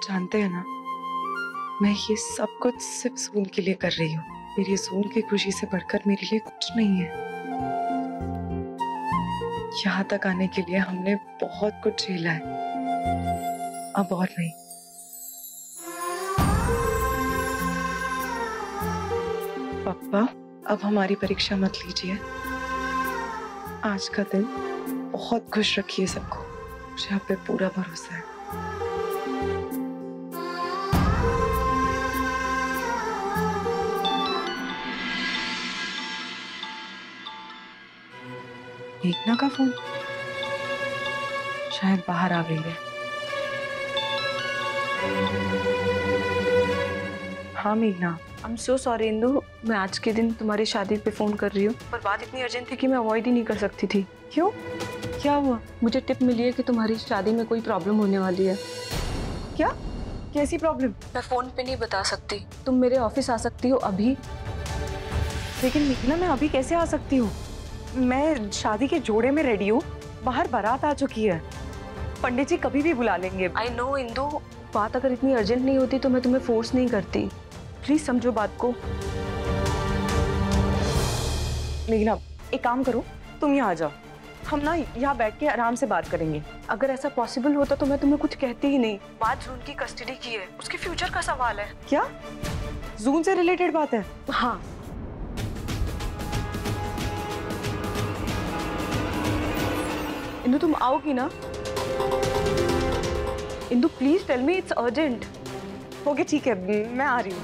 जानते हैं ना, मैं ये सब कुछ सिर्फ सून के लिए कर रही हूँ। मेरी सून की खुशी से बढ़कर मेरे लिए कुछ नहीं है। यहाँ तक आने के लिए हमने बहुत कुछ झेला है, अब और नहीं। पापा, अब हमारी परीक्षा मत लीजिए। आज का दिन बहुत खुश रखिए सबको, मुझे आप पे पूरा भरोसा है। मेघना का फोन, शायद बाहर आ गई है। हाँ मेघना। I am so sorry Indu, मैं आज के दिन तुम्हारी शादी पे फोन कर रही हूँ, पर बात इतनी अर्जेंट थी कि मैं अवॉइड ही नहीं कर सकती थी। क्यों, क्या हुआ? मुझे टिप मिली है कि तुम्हारी शादी में कोई प्रॉब्लम होने वाली है। क्या? कैसी प्रॉब्लम? मैं फोन पे नहीं बता सकती, तुम मेरे ऑफिस आ सकती हो अभी। लेकिन मेघना, मैं अभी कैसे आ सकती हूँ? मैं शादी के जोड़े में रेडी हूँ, बाहर बारात आ चुकी है, पंडित जी कभी भी बुला लेंगे। आई नो इंदु, बात अगर इतनी अर्जेंट नहीं होती तो मैं तुम्हें फोर्स नहीं करती, प्लीज समझो बात को। मेघना, एक काम करो, तुम यहाँ आ जाओ, हम ना यहाँ बैठ के आराम से बात करेंगे। अगर ऐसा पॉसिबल होता तो मैं तुम्हें कुछ कहती ही नहीं। बात जून की कस्टडी की है, उसके फ्यूचर का सवाल है। क्या जून से रिलेटेड बात है? हाँ। इंदु तुम आओगी ना? Indu please tell me, it's urgent. Okay ठीक है, मैं आ रही हूँ।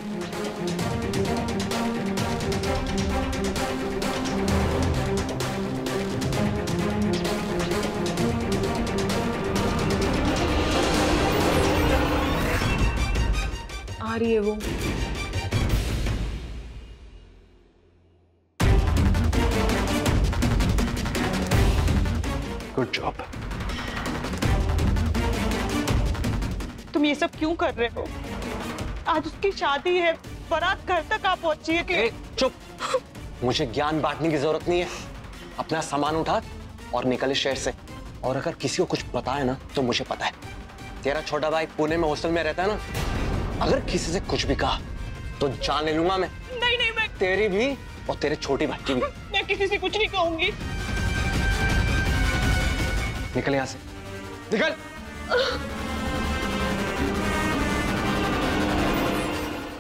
आ रही है वो। Good job. तुम ये सब क्यों कर रहे हो? आज उसकी शादी है, बारात घर तक आ पहुंची है कि... चुप, मुझे ज्ञान बांटने की जरूरत नहीं है। अपना सामान उठा और निकल इस शहर से। और अगर किसी को कुछ पता है ना तो मुझे पता है। तेरा छोटा भाई पुणे में हॉस्टल में रहता है ना, अगर किसी से कुछ भी कहा तो जान ले लूंगा मैं। नहीं नहीं, मैं तेरी भी और तेरे छोटी भाई की भी। मैं किसी से कुछ नहीं कहूंगी। निकल यहां से, निकल।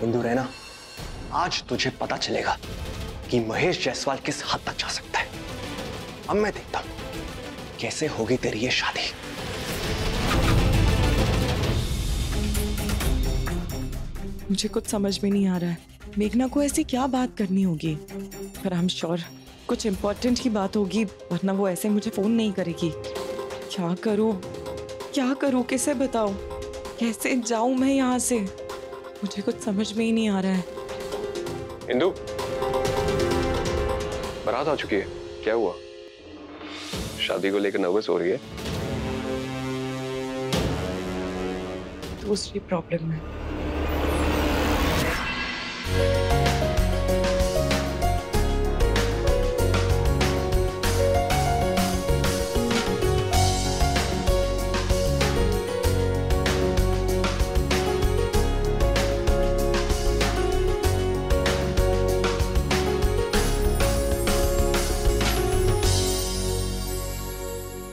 इंदु रैना, आज तुझे पता चलेगा कि महेश जायसवाल किस हद तक जा सकता है। अब मैं देखता हूं कैसे होगी तेरी ये शादी। मुझे कुछ समझ में नहीं आ रहा है, मेघना को ऐसी क्या बात करनी होगी, पर आई एम श्योर कुछ इम्पोर्टेंट ही बात होगी, वरना वो ऐसे मुझे फोन नहीं करेगी। क्या करूं, क्या करूं, किसे बताऊं, कैसे जाऊं मैं यहाँ से? मुझे कुछ समझ में ही नहीं आ रहा है। इंदु, बारात आ चुकी है, क्या हुआ? शादी को लेकर नर्वस हो रही है? दूसरी प्रॉब्लम है।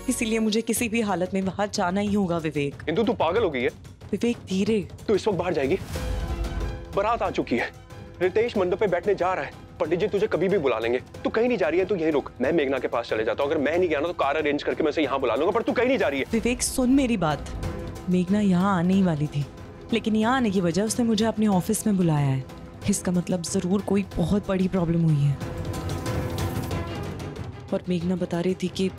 इसीलिए मुझे किसी भी हालत में बाहर जाना ही होगा विवेक। इंदु, तू पागल हो गई है? विवेक धीरे। तू इस वक्त बाहर जाएगी? बारात आ चुकी है, रितेश मंडप पे बैठने जा रहा है, पंडित जी तुझे कभी भी बुला लेंगे। तू कहीं नहीं जा रही है, तू यहीं रुक। मैं मेघना के पास चले जाता हूँ, अगर मैं नहीं गया ना तो कार अरेंज करके मैं उसे यहाँ बुला लूंगा, पर तू कहीं नहीं जा रही है। विवेक सुन मेरी बात, मेघना यहाँ आने ही वाली थी, लेकिन यहाँ आने की वजह उसने मुझे अपने ऑफिस में बुलाया है। इसका मतलब जरूर कोई बहुत बड़ी प्रॉब्लम हुई है। और मेघना बता रही थी कि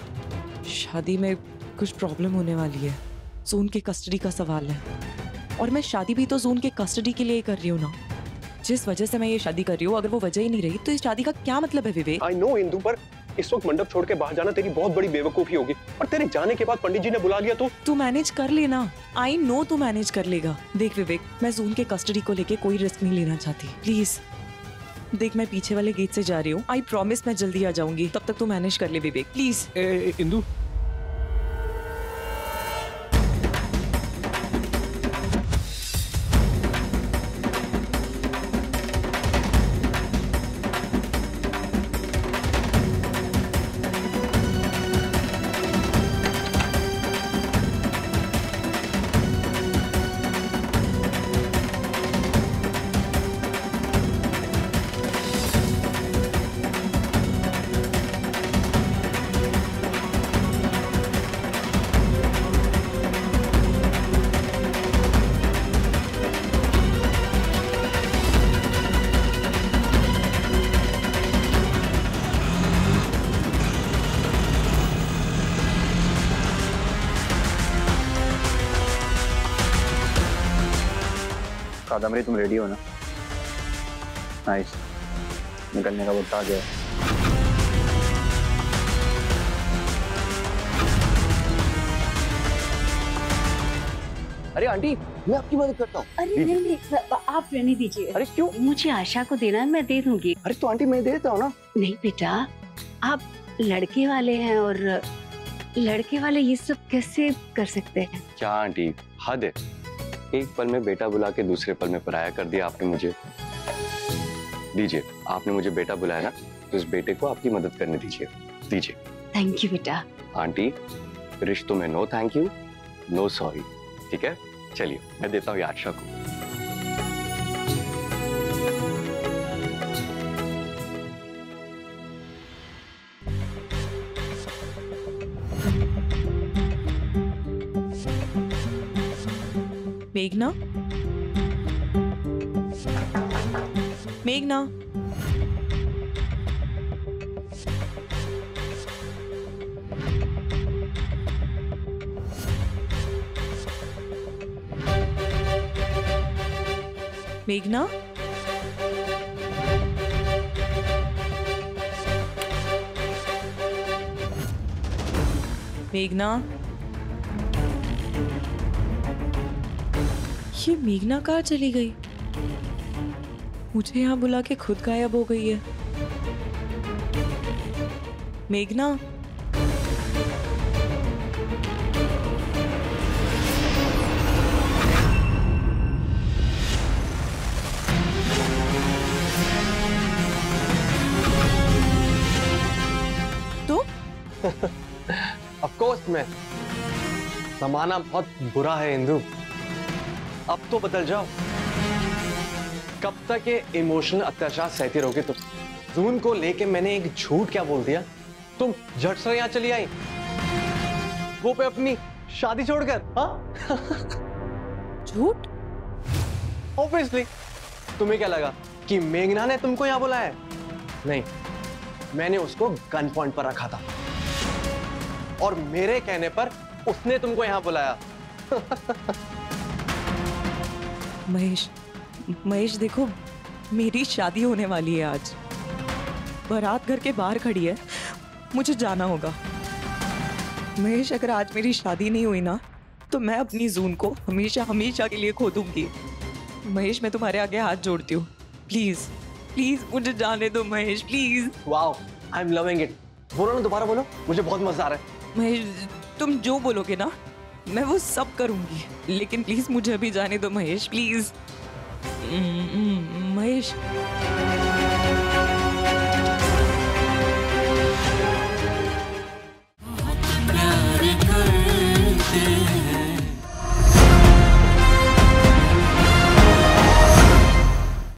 शादी में कुछ प्रॉब्लम होने वाली है, जून की कस्टडी का सवाल है। और मैं शादी भी तो जून के कस्टडी के लिए ही कर रही हूँ ना। जिस वजह से मैं ये शादी कर रही हूँ, अगर वो वजह ही नहीं रही तो इस शादी का क्या मतलब है विवेक? आई नो इंदु, पर इस वक्त मंडप छोड़ के बाहर जाना तेरी बहुत बड़ी बेवकूफी होगी, और तेरे जाने के बाद पंडित जी ने बुला लिया तो? तू मैनेज कर लेना, आई नो तू मैनेज कर लेगा। देख विवेक, मैं जून के कस्टडी को लेके कोई रिस्क नहीं लेना चाहती, प्लीज। देख मैं पीछे वाले गेट से जा रही हूँ, आई प्रॉमिस मैं जल्दी आ जाऊंगी, तब तक तू मैनेज कर ले विवेक प्लीज। इंदु, कादम्बरी तुम रेडी हो ना? नाइस, निकलने का वक्त आ गया। अरे आंटी, मैं आपकी मदद करता हूँ। अरे नहीं, आप रहने दीजिए। अरे क्यों? मुझे आशा को देना है, मैं दे दूंगी। अरे तो आंटी मैं दे देता हूँ ना। नहीं बेटा, आप लड़के वाले हैं और लड़के वाले ये सब कैसे कर सकते हैं? क्या आंटी, हद है। एक पल में बेटा बुला के दूसरे पल में पराया कर दिया आपने मुझे। दीजिए, आपने मुझे बेटा बुलाया ना, तो इस बेटे को आपकी मदद करने दीजिए। दीजिए। थैंक यू बेटा। आंटी, रिश्तों में no thank you, no sorry, ठीक है? चलिए, मैं देता हूँ आशा को। मेघना, मेघना, मेघना, मेघना, ये मेघना कहाँ चली गई? मुझे यहाँ बुला के खुद गायब हो गई है। मेघना, तो ऑफ कोर्स मैं। जमाना बहुत बुरा है इंदु, अब तो बदल जाओ। कब तक ये इमोशनल अत्याचार सहती रहोगे तुम? जून को लेके मैंने एक झूठ क्या बोल दिया, तुम झट से यहाँ चली आई, वो पे अपनी शादी छोड़कर। हाँ झूठ? ऑब्वियसली। तुम्हें क्या लगा कि मेघना ने तुमको यहाँ बुलाया? नहीं, मैंने उसको गन पॉइंट पर रखा था और मेरे कहने पर उसने तुमको यहाँ बुलाया। महेश, महेश देखो, मेरी शादी होने वाली है आज। बारात घर के बाहर खड़ी है, मुझे जाना होगा। महेश, अगर आज मेरी शादी नहीं हुई ना, तो मैं अपनी जून को हमेशा हमेशा के लिए खो दूंगी। महेश, मैं तुम्हारे आगे हाथ जोड़ती हूँ, प्लीज प्लीज मुझे जाने दो Mahesh, please. Wow, I am loving it. बोलो ना, दोबारा बोलो, मुझे बहुत मजा आ रहा है। महेश, तुम जो बोलोगे ना मैं वो सब करूंगी, लेकिन प्लीज मुझे अभी जाने दो महेश, प्लीज। महेश।